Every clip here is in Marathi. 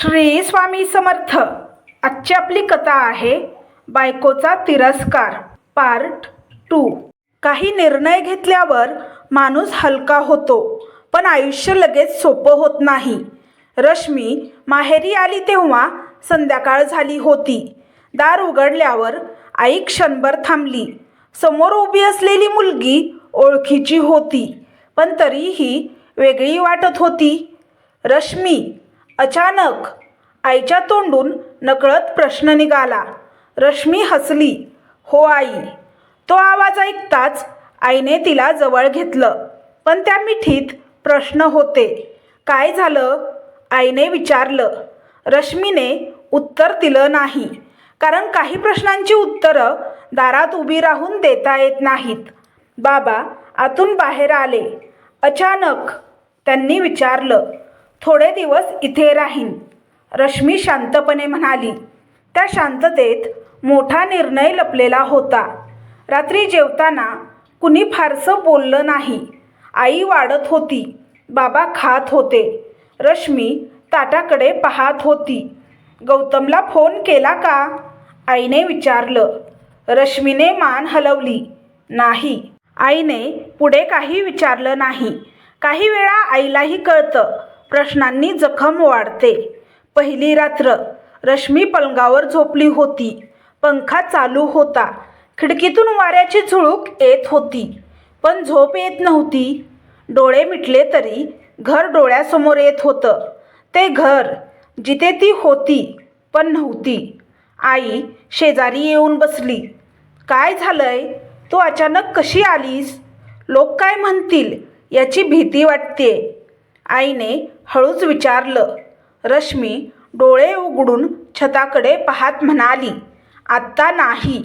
श्री स्वामी समर्थ. आजची आपली कथा आहे बायकोचा तिरस्कार पार्ट 2. काही निर्णय घेतल्यावर माणूस हलका होतो, पण आयुष्य लगेच सोपं होत नाही. रश्मी माहेरी आली तेव्हा संध्याकाळ झाली होती. दार उघडल्यावर आई क्षणभर थांबली. समोर उभी असलेली मुलगी ओळखीची होती, पण तरीही वेगळी वाटत होती. रश्मी. अचानक आईच्या तोंडून नकळत प्रश्न निघाला. रश्मी हसली. हो आई. तो आवाज ऐकताच आईने तिला जवळ घेतलं, पण त्या मिठीत प्रश्न होते. काय झालं? आईने विचारलं. रश्मीने उत्तर दिलं नाही, कारण काही प्रश्नांची उत्तरं दारात उभी राहून देता येत नाहीत. बाबा आतून बाहेर आले. अचानक त्यांनी विचारलं, थोडे दिवस इथे राहीन. रश्मी शांतपणे म्हणाली. त्या शांततेत मोठा निर्णय लपलेला होता. रात्री जेवताना कुणी फारसं बोललं नाही. आई वाढत होती, बाबा खात होते. रश्मी ताटाकडे पाहत होती. गौतमला फोन केला का? आईने विचारलं. रश्मीने मान हलवली. नाही. आईने पुढे काही विचारलं नाही. काही वेळा आईलाही कळतं, प्रश्नांनी जखम वाढते. पहिली रात्र रश्मी पलंगावर झोपली होती. पंखा चालू होता. खिडकीतून वाऱ्याची झुळूक येत होती, पण झोप येत नव्हती. डोळे मिटले तरी घर डोळ्यासमोर येत होतं. ते घर जिथे ती होती पण नव्हती. आई शेजारी येऊन बसली. काय झालंय? तू अचानक कशी आलीस? लोक काय म्हणतील याची भीती वाटते. आईने हळूच विचारलं. रश्मी डोळे उघडून छताकडे पाहत म्हणाली, आत्ता नाही.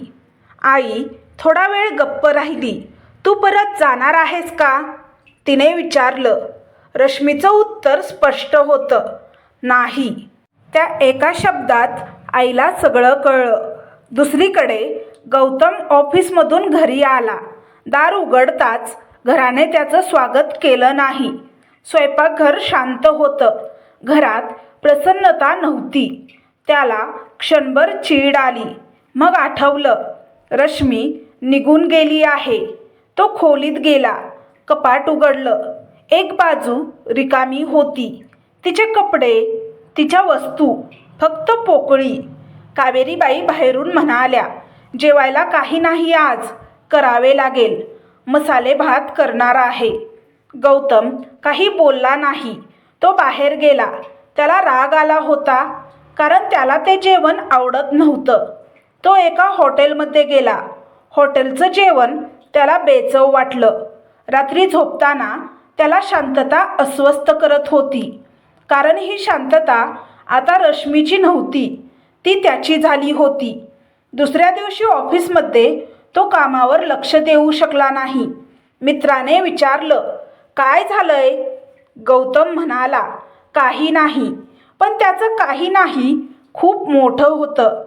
आई थोडा वेळ गप्प राहिली. तू परत जाणार आहेस का? तिने विचारलं. रश्मीचं उत्तर स्पष्ट होतं, नाही. त्या एका शब्दात आईला सगळं कळलं. दुसरीकडे गौतम ऑफिसमधून घरी आला. दार उघडताच घराने त्याचं स्वागत केलं नाही. स्वयंपाकघर शांत होतं. घरात प्रसन्नता नव्हती. त्याला क्षणभर चीड आली. मग आठवलं, रश्मी निघून गेली आहे. तो खोलीत गेला. कपाट उघडलं. एक बाजू रिकामी होती. तिचे कपडे, तिच्या वस्तू, फक्त पोकळी. कावेरीबाई बाहेरून म्हणाल्या, जेवायला काही नाही आज, करावे लागेल. मसाले भात करणार आहे. गौतम काही बोलला नाही. तो बाहेर गेला. त्याला राग आला होता, कारण त्याला ते जेवण आवडत नव्हतं. तो एका हॉटेलमध्ये गेला. हॉटेलचं जेवण त्याला बेचव वाटलं. रात्री झोपताना त्याला शांतता अस्वस्थ करत होती, कारण ही शांतता आता रश्मीची नव्हती, ती त्याची झाली होती. दुसऱ्या दिवशी ऑफिसमध्ये तो कामावर लक्ष देऊ शकला नाही. मित्राने विचारलं, काय झालंय? गौतम म्हणाला, काही नाही. पण त्याचं काही नाही खूप मोठं होतं.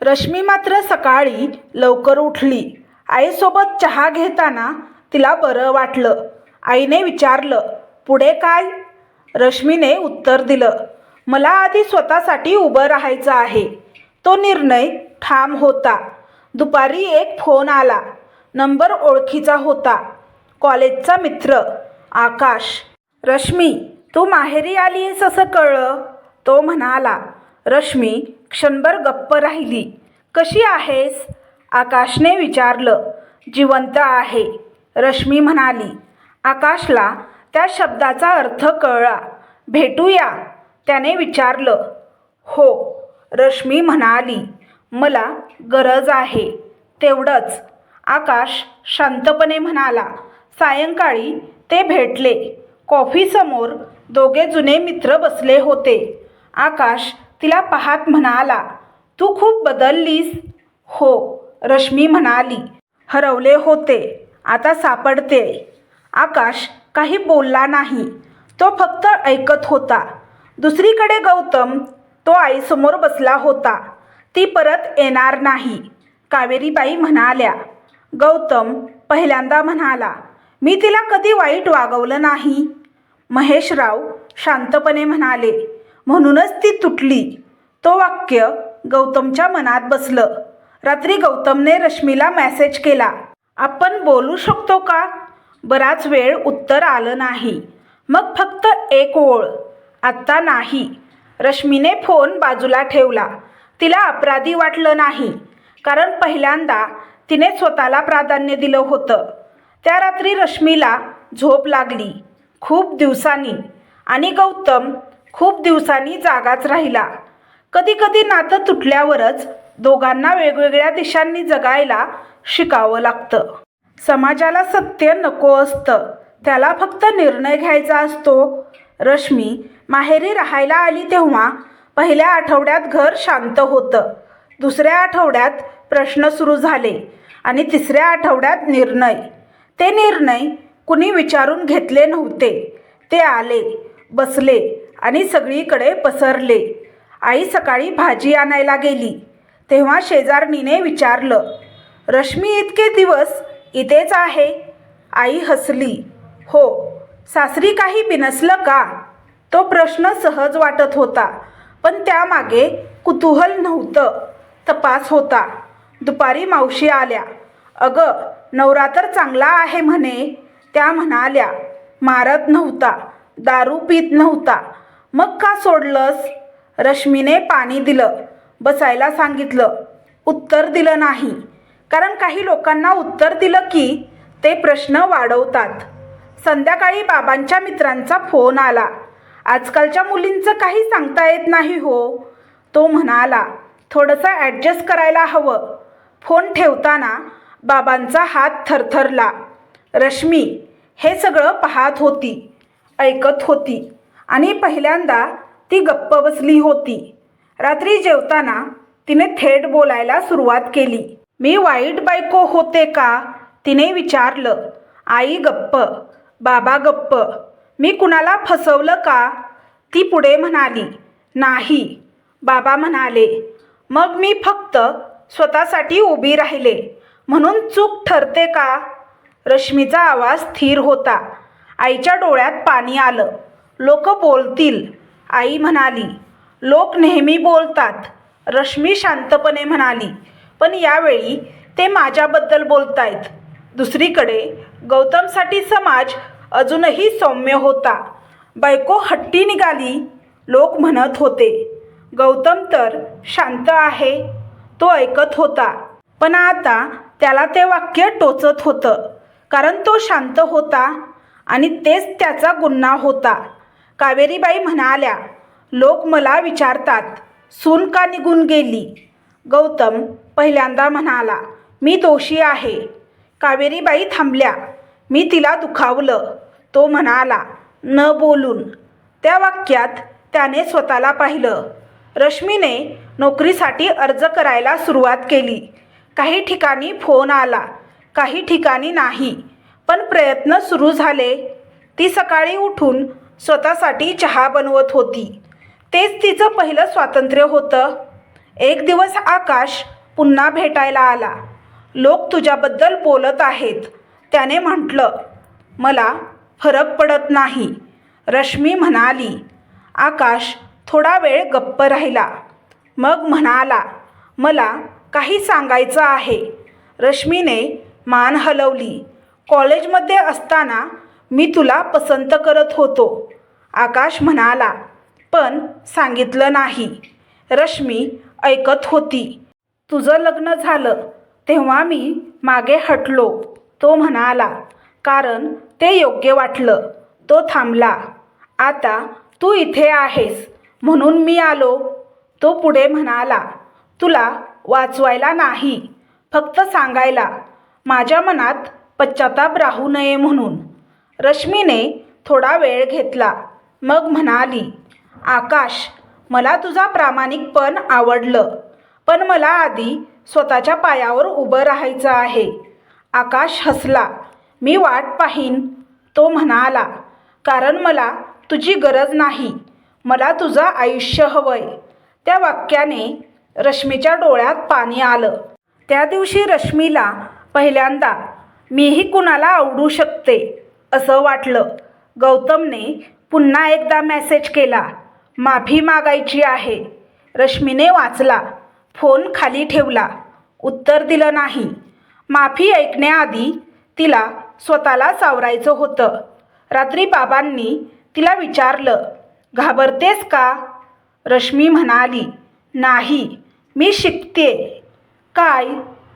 रश्मी मात्र सकाळी लवकर उठली. आईसोबत चहा घेताना तिला बरं वाटलं. आईने विचारलं, पुढे काय? रश्मीने उत्तर दिलं, मला आधी स्वतःसाठी उभं राहायचं आहे. तो निर्णय ठाम होता. दुपारी एक फोन आला. नंबर ओळखीचा होता. कॉलेजचा मित्र आकाश. रश्मी, तू माहेरी आली आहेस असं कळलं. तो म्हणाला. रश्मी क्षणभर गप्प राहिली. कशी आहेस? आकाशने विचारलं. जिवंत आहे, रश्मी म्हणाली. आकाशला त्या शब्दाचा अर्थ कळला. भेटूया? त्याने विचारलं. हो, रश्मी म्हणाली. मला गरज आहे, तेवढंच. आकाश शांतपणे म्हणाला. सायंकाळी ते भेटले. कॉफीसमोर दोघे जुने मित्र बसले होते. आकाश तिला पाहत म्हणाला, तू खूप बदललीस. हो, रश्मी म्हणाली. हरवले होते, आता सापडते. आकाश काही बोलला नाही. तो फक्त ऐकत होता. दुसरीकडे गौतम, तो आईसमोर बसला होता. ती परत येणार नाही, कावेरीबाई म्हणाल्या. गौतम पहिल्यांदा म्हणाला, मी तिला कधी वाईट वागवलं नाही. महेशराव शांतपणे म्हणाले, म्हणूनच ती तुटली. तो वाक्य गौतमच्या मनात बसलं. रात्री गौतमने रश्मीला मेसेज केला, आपण बोलू शकतो का? बराच वेळ उत्तर आलं नाही. मग फक्त एक ओळ, आत्ता नाही. रश्मीने फोन बाजूला ठेवला. तिला अपराधी वाटलं नाही, कारण पहिल्यांदा तिने स्वतःला प्राधान्य दिलं होतं. त्या रात्री रश्मीला झोप लागली खूप दिवसांनी, आणि गौतम खूप दिवसांनी जागाच राहिला. कधी कधी नातं तुटल्यावरच दोघांना वेगवेगळ्या दिशांनी जगायला शिकावं लागतं. समाजाला सत्य नको असतं, त्याला फक्त निर्णय घ्यायचा असतो. रश्मी माहेरी राहायला आली तेव्हा पहिल्या आठवड्यात घर शांत होतं. दुसऱ्या आठवड्यात प्रश्न सुरू झाले आणि तिसऱ्या आठवड्यात निर्णय. ते निर्णय कुणी विचारून घेतले नव्हते. ते आले, बसले आणि सगळीकडे पसरले. आई सकाळी भाजी आणायला गेली तेव्हा शेजारणीने विचारलं, रश्मी इतके दिवस इथेच आहे? आई हसली. हो. सासरी काही बिनसलं का? तो प्रश्न सहज वाटत होता, पण त्यामागे कुतूहल नव्हतं, तपास होता. दुपारी मावशी आल्या. अगं, नवरा तर चांगला आहे म्हणे. त्या म्हणाल्या, मारत नव्हता, दारू पीत नव्हता. मग का सोडलंस? रश्मीने पाणी दिलं, बसायला सांगितलं. उत्तर दिलं नाही, कारण काही लोकांना उत्तर दिलं की ते प्रश्न वाढवतात. संध्याकाळी बाबांच्या मित्रांचा फोन आला. आजकालच्या मुलींचं काही सांगता येत नाही हो, तो म्हणाला. थोडंसं ॲडजस्ट करायला हवं. फोन ठेवताना बाबांचा हात थरथरला. रश्मी हे सगळं पाहत होती, ऐकत होती, आणि पहिल्यांदा ती गप्प बसली होती. रात्री जेवताना तिने थेट बोलायला सुरुवात केली. मी वाईट बायको होते का? तिने विचारलं. आई गप्प, बाबा गप्प. मी कुणाला फसवलं का? ती पुढे म्हणाली, नाही. बाबा म्हणाले, मग मी फक्त स्वतःसाठी उभी राहिले म्हणून चूक ठरते का? रश्मीचा आवाज स्थिर होता. आईच्या डोळ्यात पाणी आलं. लोक बोलतील, आई म्हणाली. लोक नेहमी बोलतात, रश्मी शांतपणे म्हणाली, पण यावेळी ते माझ्याबद्दल बोलतायत. दुसरीकडे गौतमसाठी समाज अजूनही सौम्य होता. बायको हट्टी निघाली, लोक म्हणत होते. गौतम तर शांत आहे, तो ऐकत होता. पण आता त्याला ते वाक्य टोचत होतं, कारण तो शांत होता आणि तेच त्याचा गुन्हा होता. कावेरीबाई म्हणाल्या, लोक मला विचारतात, सून का निघून गेली? गौतम पहिल्यांदा म्हणाला, मी दोषी आहे. कावेरीबाई थांबल्या. मी तिला दुखावलं, तो म्हणाला, न बोलून. त्या वाक्यात त्याने स्वतःला पाहिलं. रश्मीने नोकरीसाठी अर्ज करायला सुरुवात केली. काही ठिकाणी फोन आला, काही ठिकाणी नाही, पण प्रयत्न सुरू झाले. ती सकाळी उठून स्वतःसाठी चहा बनवत होती. तेच तिचं पहिलं स्वातंत्र्य होतं. एक दिवस आकाश पुन्हा भेटायला आला. लोक तुझ्याबद्दल बोलत आहेत, त्याने म्हटलं. मला फरक पडत नाही, रश्मी म्हणाली. आकाश थोडा वेळ गप्प राहिला. मग म्हणाला, मला काही सांगायचं आहे. रश्मीने मान हलवली. कॉलेजमध्ये असताना मी तुला पसंत करत होतो, आकाश म्हणाला, पण सांगितलं नाही. रश्मी ऐकत होती. तुझं लग्न झालं तेव्हा मी मागे हटलो, तो म्हणाला, कारण ते योग्य वाटलं. तो थांबला. आता तू इथे आहेस म्हणून मी आलो, तो पुढे म्हणाला. तुला वाचवायला नाही, फक्त सांगायला, माझ्या मनात पश्चाताप राहू नये म्हणून. रश्मीने थोडा वेळ घेतला, मग म्हणाली, आकाश, मला तुझा प्रामाणिकपण आवडलं, पण मला आधी स्वतःच्या पायावर उभं राहायचं आहे. आकाश हसला. मी वाट पाहीन, तो म्हणाला, कारण मला तुझी गरज नाही, मला तुझं आयुष्य हवंय. त्या वाक्याने रश्मीच्या डोळ्यात पाणी आलं. त्या दिवशी रश्मीला पहिल्यांदा मीही कुणाला आवडू शकते असं वाटलं. गौतमने पुन्हा एकदा मेसेज केला. माफी मागायची आहे. रश्मीने वाचला. फोन खाली ठेवला. उत्तर दिलं नाही. माफी ऐकण्याआधी तिला स्वतःला सावरायचं होतं. रात्री बाबांनी तिला विचारलं, घाबरतेस का? रश्मी म्हणाली, नाही, मी शिकते. काय?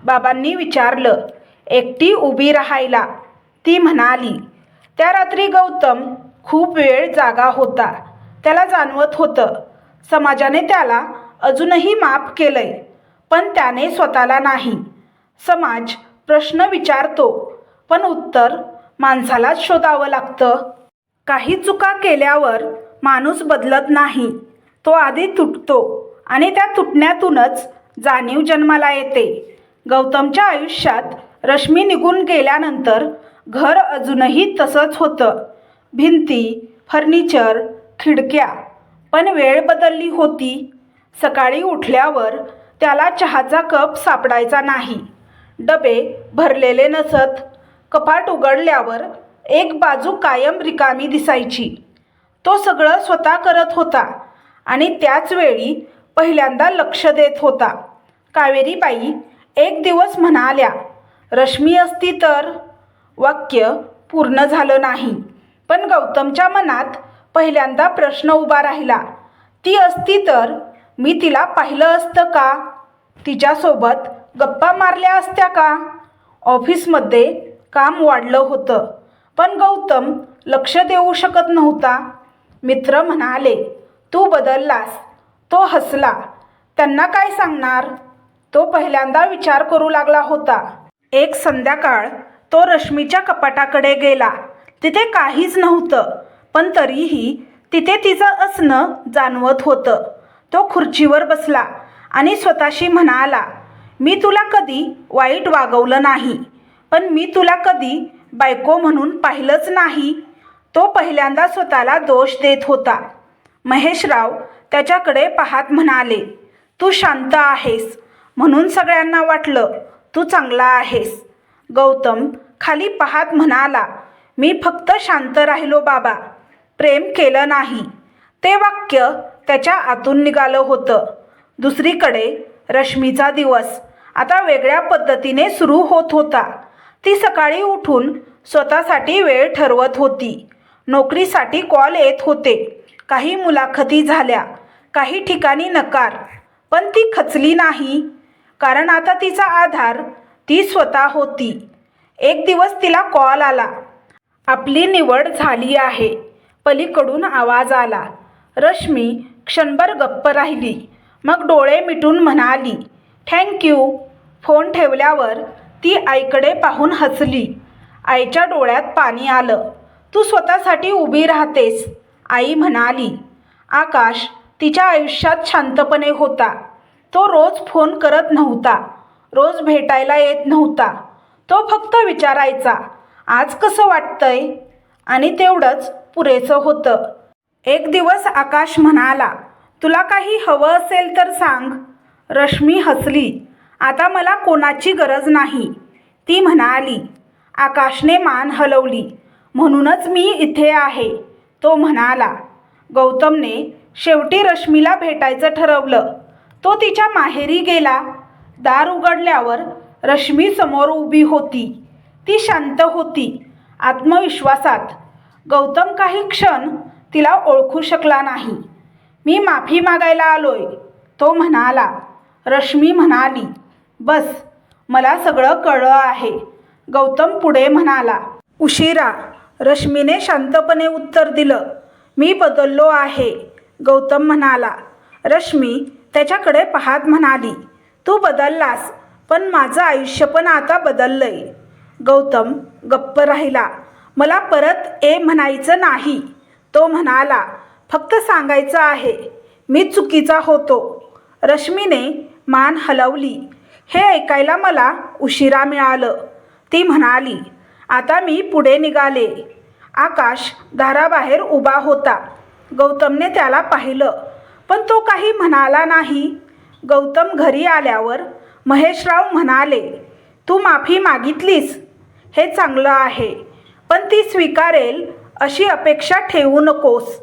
बाबांनी विचारलं. एकटी उभी राहायला. ती म्हणाली. त्या रात्री गौतम खूप वेळ जागा होता. त्याला जाणवत होतं समाजाने त्याला अजूनही माफ केलंय, पण त्याने स्वतःला नाही. समाज प्रश्न विचारतो, पण उत्तर माणसालाच शोधावं लागतं. काही चुका केल्यावर माणूस बदलत नाही. तो आधी तुटतो आणि त्या तुटण्यातूनच जाणीव जन्माला येते. गौतमच्या आयुष्यात रश्मी निघून गेल्यानंतर घर अजूनही तसंच होतं. भिंती, फर्निचर, खिडक्या. पण वेळ बदलली होती. सकाळी उठल्यावर त्याला चहाचा कप सापडायचा नाही. डबे भरलेले नसत. कपाट उघडल्यावर एक बाजू कायम रिकामी दिसायची. तो सगळं स्वतः करत होता आणि त्याच वेळी पहिल्यांदा लक्ष देत होता. कावेरीबाई एक दिवस म्हणाल्या, रश्मी असती तर. वाक्य पूर्ण झालं नाही, पण गौतमच्या मनात पहिल्यांदा प्रश्न उभा राहिला. ती असती तर मी तिला पाहिलं असतं का? तिच्यासोबत गप्पा मारल्या असत्या का? ऑफिसमध्ये काम वाढलं होतं, पण गौतम लक्ष देऊ शकत नव्हता. मित्र म्हणाले, तू बदललास. तो हसला. त्यांना काय सांगणार? तो पहिल्यांदा विचार करू लागला होता. एक संध्याकाळ तो रश्मीच्या कपाटाकडे गेला. तिथे काहीच नव्हतं, पण तरीही तिथे तिचं असणं जाणवत होतं. तो खुर्चीवर बसला आणि स्वतःशी म्हणाला, मी तुला कधी वाईट वागवलं नाही, पण मी तुला कधी बायको म्हणून पाहिलंच नाही. तो पहिल्यांदा स्वतःला दोष देत होता. महेशराव त्याच्याकडे पाहत म्हणाले, तू शांत आहेस म्हणून सगळ्यांना वाटलं तू चांगला आहेस. गौतम खाली पाहत म्हणाला, मी फक्त शांत राहिलो बाबा, प्रेम केलं नाही. ते वाक्य त्याच्या आतून निघालं होतं. दुसरीकडे रश्मीचा दिवस आता वेगळ्या पद्धतीने सुरू होत होता. ती सकाळी उठून स्वतःसाठी वेळ ठरवत होती. नोकरीसाठी कॉल येत होते. काही मुलाखती झाल्या, काही ठिकाणी नकार. पण ती खचली नाही, कारण आता तिचा आधार ती स्वतः होती. एक दिवस तिला कॉल आला, आपली निवड झाली आहे. पलीकडून आवाज आला. रश्मी क्षणभर गप्प राहिली. मग डोळे मिटून म्हणाली, थँक्यू. फोन ठेवल्यावर ती आईकडे पाहून हसली. आईच्या डोळ्यात पाणी आलं. तू स्वतःसाठी उभी राहतेस, आई म्हणाली. आकाश तिच्या आयुष्यात शांतपणे होता. तो रोज फोन करत नव्हता, रोज भेटायला येत नव्हता. तो फक्त विचारायचा, आज कसं वाटतंय? आणि तेवढंच पुरेसं होतं. एक दिवस आकाश म्हणाला, तुला काही हवं असेल तर सांग. रश्मी हसली. आता मला कोणाची गरज नाही, ती म्हणाली. आकाशने मान हलवली. म्हणूनच मी इथे आहे, तो म्हणाला. गौतमने शेवटी रश्मीला भेटायचं ठरवलं. तो तिच्या माहेरी गेला. दार उघडल्यावर रश्मी समोर उभी होती. ती शांत होती, आत्मविश्वासात. गौतम काही क्षण तिला ओळखू शकला नाही. मी माफी मागायला आलोय, तो म्हणाला. रश्मी म्हणाली, बस, मला सगळं कळलं आहे. गौतम पुढे म्हणाला. उशिरा. रश्मीने शांतपणे उत्तर दिलं. मी बदललो आहे, गौतम म्हणाला. रश्मी त्याच्याकडे पाहत म्हणाली, तू बदललास, पण माझं आयुष्य पण आता बदललंय. गौतम गप्प राहिला. मला परत म्हणायचं नाही, तो म्हणाला. फक्त सांगायचं आहे, मी चुकीचा होतो. रश्मीने मान हलवली. हे ऐकायला मला उशिरा मिळालं, ती म्हणाली. आता मी पुढे निघाले. आकाश दाराबाहेर उभा होता. गौतमने त्याला पाहिलं, पण तो काही म्हणाला नाही. गौतम घरी आल्यावर महेशराव म्हणाले, तू माफी मागितलीस, हे चांगलं आहे, पण ती स्वीकारेल अशी अपेक्षा ठेवू नकोस.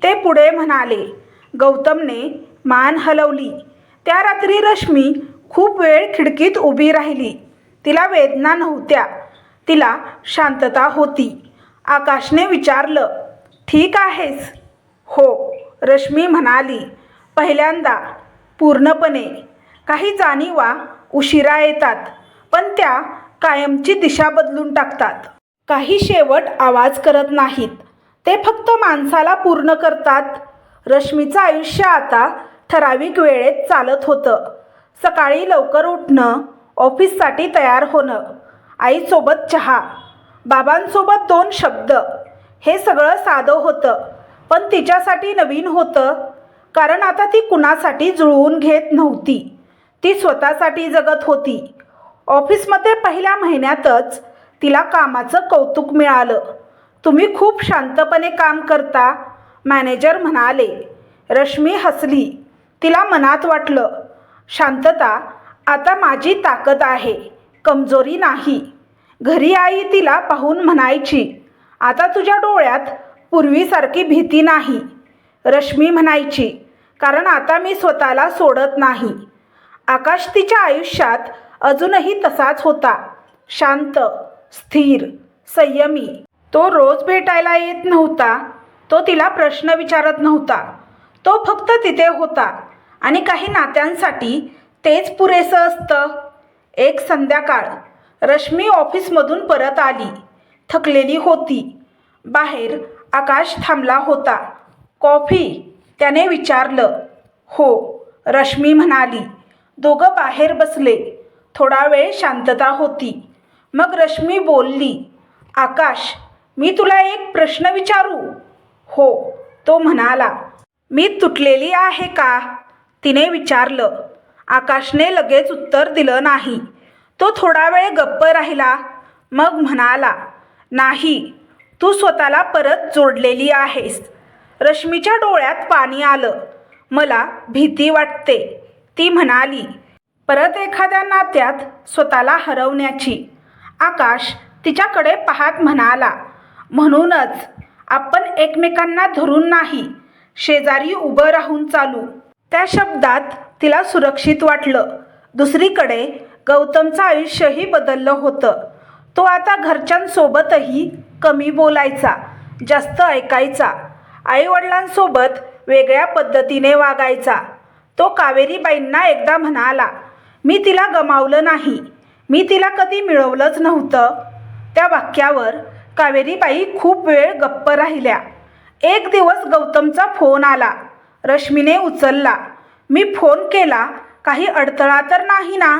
ते पुढे म्हणाले, गौतमने मान हलवली. त्या रात्री रश्मी खूप वेळ खिडकीत उभी राहिली. तिला वेदना नव्हत्या, तिला शांतता होती. आकाशने विचारलं, ठीक आहेस? हो, रश्मी म्हणाली. पहिल्यांदा, पूर्णपणे. काही जाणीवा उशिरा येतात, पण त्या कायमची दिशा बदलून टाकतात. काही शेवट आवाज करत नाहीत, ते फक्त माणसाला पूर्ण करतात. रश्मीचं आयुष्य आता ठराविक वेळेत चालत होतं. सकाळी लवकर उठणं, ऑफिससाठी तयार होणं, आईसोबत चहा, बाबांसोबत 2 शब्द. हे सगळं साधं होतं, पण तिच्यासाठी नवीन होतं. कारण आता ती कुणासाठी जुळवून घेत नव्हती, ती स्वतःसाठी जगत होती. ऑफिसमध्ये पहिल्या महिन्यातच तिला कामाचं कौतुक मिळालं. तुम्ही खूप शांतपणे काम करता, मॅनेजर म्हणाले. रश्मी हसली. तिला मनात वाटलं, शांतता आता माझी ताकद आहे, कमजोरी नाही. घरी आई तिला पाहून म्हणायची, आता तुझ्या डोळ्यात पूर्वीसारखी भीती नाही. रश्मी म्हणायची, कारण आता मी स्वतःला सोडत नाही. आकाश तिच्या आयुष्यात अजूनही तसाच होता, शांत, स्थिर, संयमी. तो रोज भेटायला येत नव्हता, तो तिला प्रश्न विचारत नव्हता, तो फक्त तिथे होता. आणि काही नात्यांसाठी तेच पुरेसं असतं. एक संध्याकाळ रश्मी ऑफिसमधून परत आली, थकलेली होती. बाहेर आकाश थांबला होता. कॉफी? त्याने विचारलं. हो, रश्मी म्हणाली. दोघं बाहेर बसले. थोडा वेळ शांतता होती. मग रश्मी बोलली, आकाश, मी तुला एक प्रश्न विचारू? हो, तो म्हणाला. मी तुटलेली आहे का? तिने विचारलं. आकाशने लगेच उत्तर दिलं नाही. तो थोडा वेळ गप्प राहिला. मग म्हणाला, नाही, तू स्वतःला परत जोडलेली आहेस. रश्मीच्या डोळ्यात पाणी आलं. मला भीती वाटते, ती म्हणाली. परत एखाद्या नात्यात स्वतःला हरवण्याची. आकाश तिच्याकडे पाहत म्हणाला, म्हणूनच आपण एकमेकांना धरून नाही, शेजारी उभं राहून चालू. त्या शब्दात तिला सुरक्षित वाटलं. दुसरीकडे गौतमचं आयुष्यही बदललं होतं. तो आता घरच्यांसोबतही कमी बोलायचा, जास्त ऐकायचा. आईवडिलांसोबत वेगळ्या पद्धतीने वागायचा. तो कावेरीबाईंना एकदा म्हणाला, मी तिला गमावलं नाही, मी तिला कधी मिळवलंच नव्हतं. त्या वाक्यावर कावेरीबाई खूप वेळ गप्प राहिल्या. एक दिवस गौतमचा फोन आला. रश्मीने उचलला. मी फोन केला, काही अडथळा तर नाही ना?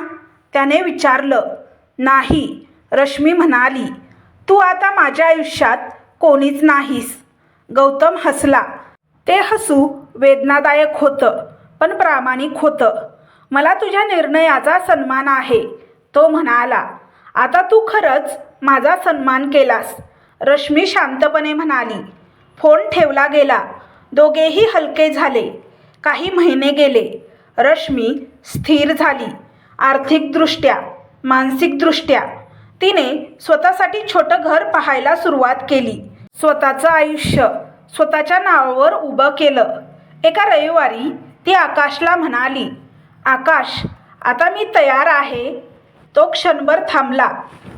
त्याने विचारलं. नाही, रश्मी म्हणाली. तू आता माझ्या आयुष्यात कोणीच नाहीस. गौतम हसला. ते हसू वेदनादायक होतं, पण प्रामाणिक होतं. मला तुझ्या निर्णयाचा सन्मान आहे, तो म्हणाला. आता तू खरंच माझा सन्मान केलास, रश्मी शांतपणे म्हणाली. फोन ठेवला गेला. दोघेही हलके झाले. काही महिने गेले. रश्मी स्थिर झाली, आर्थिकदृष्ट्या, मानसिकदृष्ट्या. तिने स्वतःसाठी छोटं घर पाहायला सुरुवात केली. स्वतःचं आयुष्य स्वतःच्या नावावर उभं केलं. एका रविवारी ती आकाशला म्हणाली, आकाश, आता मी तयार आहे. तो क्षणभर थांबला.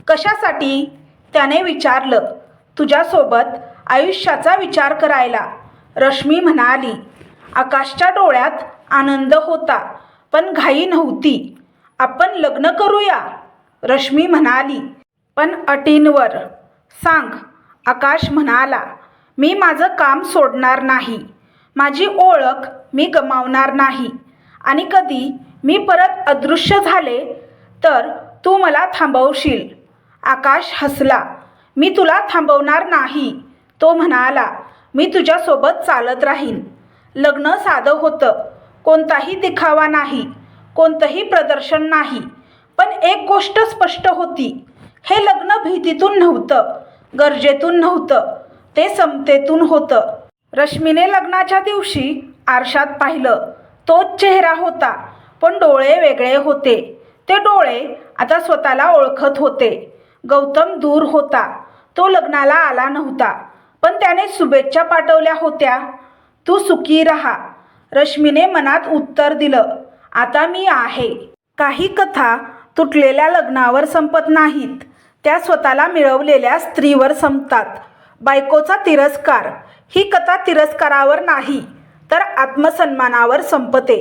कशासाठी? त्याने विचारलं. तुझ्यासोबत आयुष्याचा विचार करायला, रश्मी म्हणाली. आकाशच्या डोळ्यात आनंद होता, पण घाई नव्हती. आपण लग्न करूया, रश्मी म्हणाली. पण अटींवर. सांग, आकाश म्हणाला. मी माझं काम सोडणार नाही, माझी ओळख मी गमावणार नाही. आणि कधी मी परत अदृश्य झाले तर तू मला थांबवशील. आकाश हसला. मी तुला थांबवणार नाही, तो म्हणाला. मी तुझ्यासोबत चालत राहीन. लग्न साधं होतं. कोणताही दिखावा नाही, कोणतंही प्रदर्शन नाही. पण एक गोष्ट स्पष्ट होती, हे लग्न भीतीतून नव्हतं, गरजेतून नव्हतं, ते समतेतून होतं. रश्मीने लग्नाच्या दिवशी आरशात पाहिलं. तोच चेहरा होता, पण डोळे वेगळे होते. ते डोळे आता स्वतःला ओळखत होते. गौतम दूर होता. तो लग्नाला आला नव्हता, पण त्याने शुभेच्छा पाठवल्या होत्या. तू सुखी राहा. रश्मीने मनात उत्तर दिलं, आता मी आहे. काही कथा तुटलेल्या लग्नावर संपत नाहीत, त्या स्वतःला मिळवलेल्या स्त्रीवर संपतात. बायकोचा तिरस्कार ही कथा तिरस्कारावर नाही तर आत्मसन्मानावर संपते.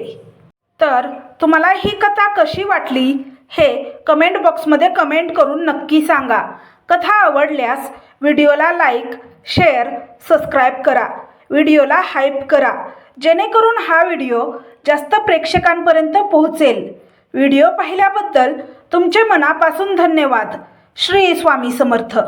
तर तुम्हाला ही कथा कशी वाटली हे कमेंट बॉक्समध्ये कमेंट करून नक्की सांगा. कथा आवडल्यास व्हिडिओला लाईक, शेअर, सबस्क्राईब करा. व्हिडिओला हाईप करा जेणेकरून हा व्हिडिओ जास्त प्रेक्षकांपर्यंत पोहोचेल. व्हिडिओ पाहिल्याबद्दल तुमचे मनापासून धन्यवाद. श्री स्वामी समर्थ.